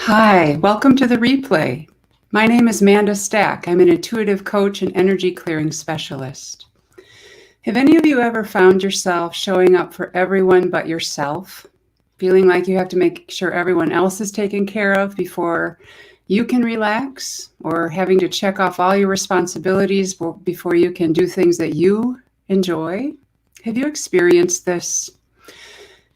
Hi, welcome to the replay. My name is Manda Stack. I'm an intuitive coach and energy clearing specialist. Have any of you ever found yourself showing up for everyone but yourself? Feeling like you have to make sure everyone else is taken care of before you can relax? Or having to check off all your responsibilities before you can do things that you enjoy? Have you experienced this?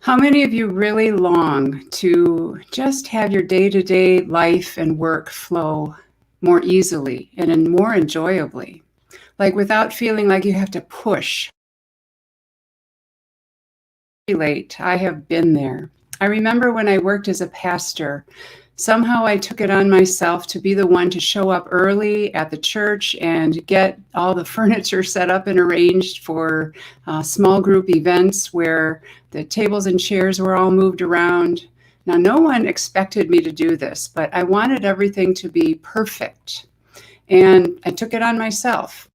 How many of you really long to just have your day-to-day life and work flow more easily and more enjoyably, like without feeling like you have to push? Relate. I have been there. I remember when I worked as a pastor, somehow I took it on myself to be the one to show up early at the church and get all the furniture set up and arranged for small group events where the tables and chairs were all moved around. Now, no one expected me to do this, but I wanted everything to be perfect. And I took it on myself,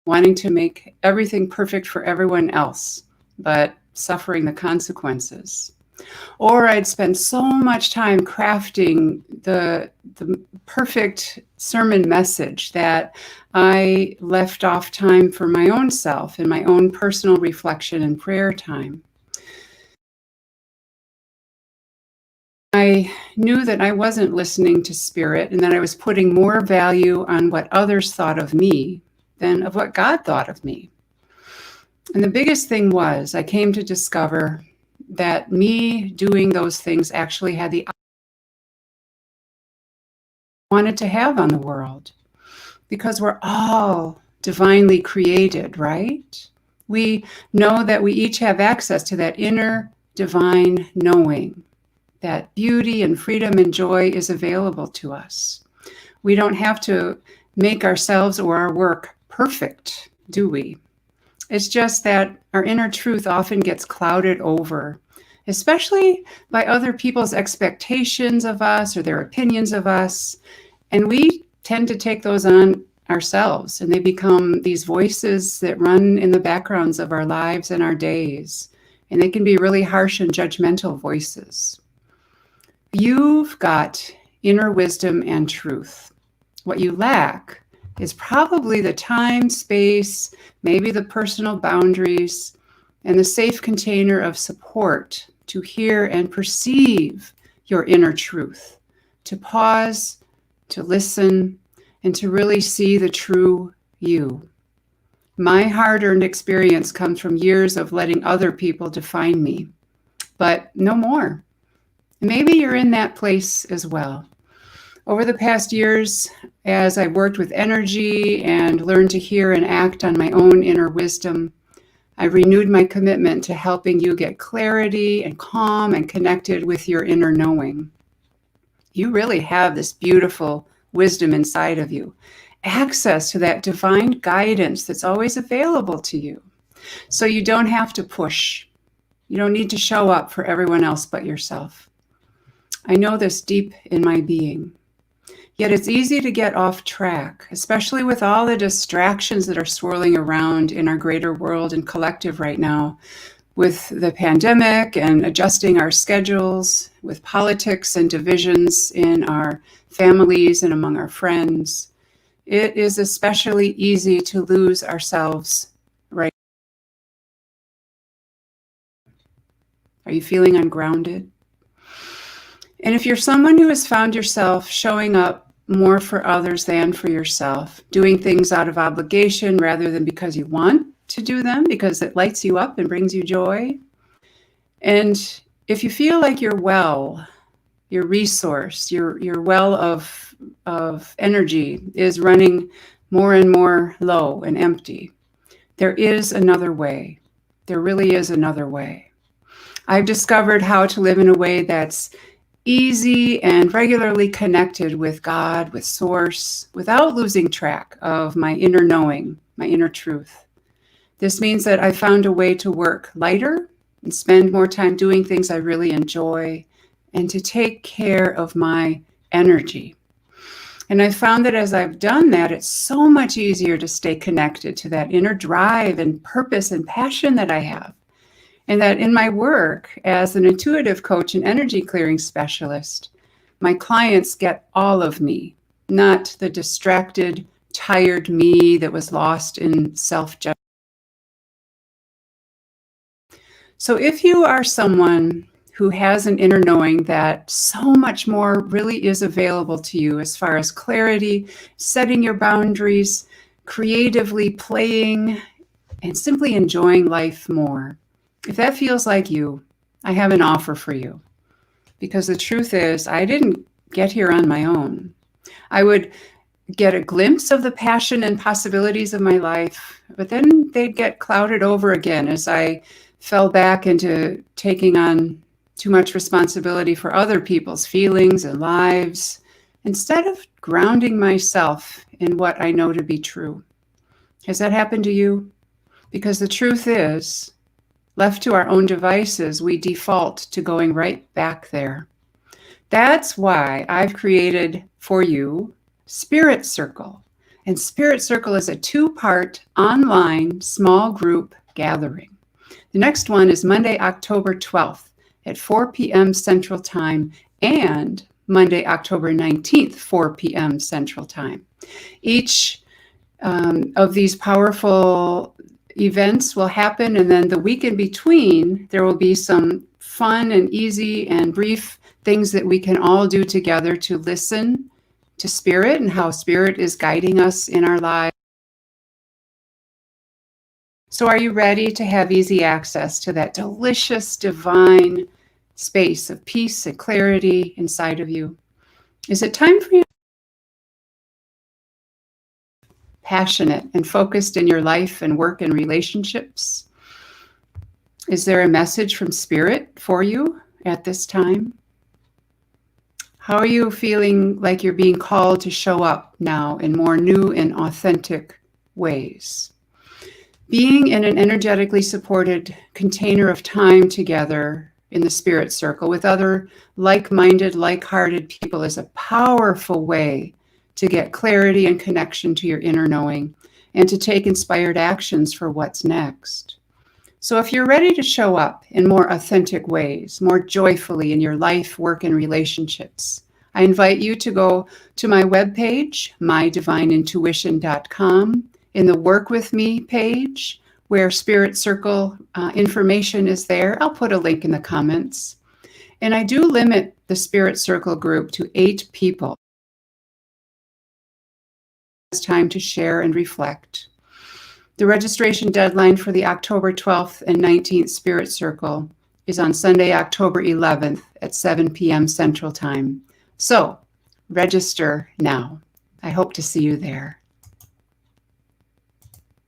wanting to make everything perfect for everyone else, but suffering the consequences. Or I'd spend so much time crafting the perfect sermon message that I left off time for my own self and my own personal reflection and prayer time. I knew that I wasn't listening to spirit and that I was putting more value on what others thought of me than of what God thought of me. And the biggest thing was I came to discover that me doing those things actually had the wanted to have on the world, because we're all divinely created, right? We know that we each have access to that inner divine knowing, that beauty and freedom and joy is available to us. We don't have to make ourselves or our work perfect, do we? It's just that our inner truth often gets clouded over, especially by other people's expectations of us or their opinions of us. And we tend to take those on ourselves, and they become these voices that run in the backgrounds of our lives and our days. And they can be really harsh and judgmental voices. You've got inner wisdom and truth. What you lack is probably the time, space, maybe the personal boundaries, and the safe container of support to hear and perceive your inner truth, to pause, to listen, and to really see the true you. My hard-earned experience comes from years of letting other people define me, but no more. Maybe you're in that place as well. Over the past years, as I worked with energy and learned to hear and act on my own inner wisdom, I renewed my commitment to helping you get clarity and calm and connected with your inner knowing. You really have this beautiful wisdom inside of you, access to that divine guidance that's always available to you. So you don't have to push. You don't need to show up for everyone else but yourself. I know this deep in my being. Yet it's easy to get off track, especially with all the distractions that are swirling around in our greater world and collective right now, with the pandemic and adjusting our schedules, with politics and divisions in our families and among our friends. It is especially easy to lose ourselves right now. Are you feeling ungrounded? And if you're someone who has found yourself showing up more for others than for yourself, doing things out of obligation rather than because you want to do them, because it lights you up and brings you joy. And if you feel like your well, your resource, your well of energy is running more and more low and empty, there is another way. There really is another way. I've discovered how to live in a way that's easy and regularly connected with God, with Source, without losing track of my inner knowing, my inner truth. This means that I found a way to work lighter and spend more time doing things I really enjoy and to take care of my energy. And I found that as I've done that, it's so much easier to stay connected to that inner drive and purpose and passion that I have. And that in my work as an intuitive coach and energy clearing specialist, my clients get all of me, not the distracted, tired me that was lost in self-judgment. So if you are someone who has an inner knowing that so much more really is available to you as far as clarity, setting your boundaries, creatively playing, and simply enjoying life more, if that feels like you, I have an offer for you. Because the truth is, I didn't get here on my own. I would get a glimpse of the passion and possibilities of my life, but then they'd get clouded over again as I fell back into taking on too much responsibility for other people's feelings and lives, instead of grounding myself in what I know to be true. Has that happened to you? Because the truth is, left to our own devices, we default to going right back there. That's why I've created for you Spirit Circle. And Spirit Circle is a 2-part online small group gathering. The next one is Monday, October 12th at 4 p.m. Central Time and Monday, October 19th, 4 p.m. Central Time. Each of these powerful events will happen, and then the week in between, there will be some fun and easy and brief things that we can all do together to listen to Spirit and how Spirit is guiding us in our lives. So are you ready to have easy access to that delicious, divine space of peace and clarity inside of you? Is it time for you to be passionate and focused in your life and work and relationships? Is there a message from Spirit for you at this time? How are you feeling like you're being called to show up now in more new and authentic ways? Being in an energetically supported container of time together in the Spirit Circle with other like-minded, like-hearted people is a powerful way to get clarity and connection to your inner knowing and to take inspired actions for what's next. So if you're ready to show up in more authentic ways, more joyfully in your life, work, and relationships, I invite you to go to my webpage, mydivineintuition.com, in the Work With Me page, where Spirit Circle information is there. I'll put a link in the comments. And I do limit the Spirit Circle group to 8 people. It's time to share and reflect. The registration deadline for the October 12th and 19th Spirit Circle is on Sunday, October 11th at 7 p.m. Central Time. So register now. I hope to see you there.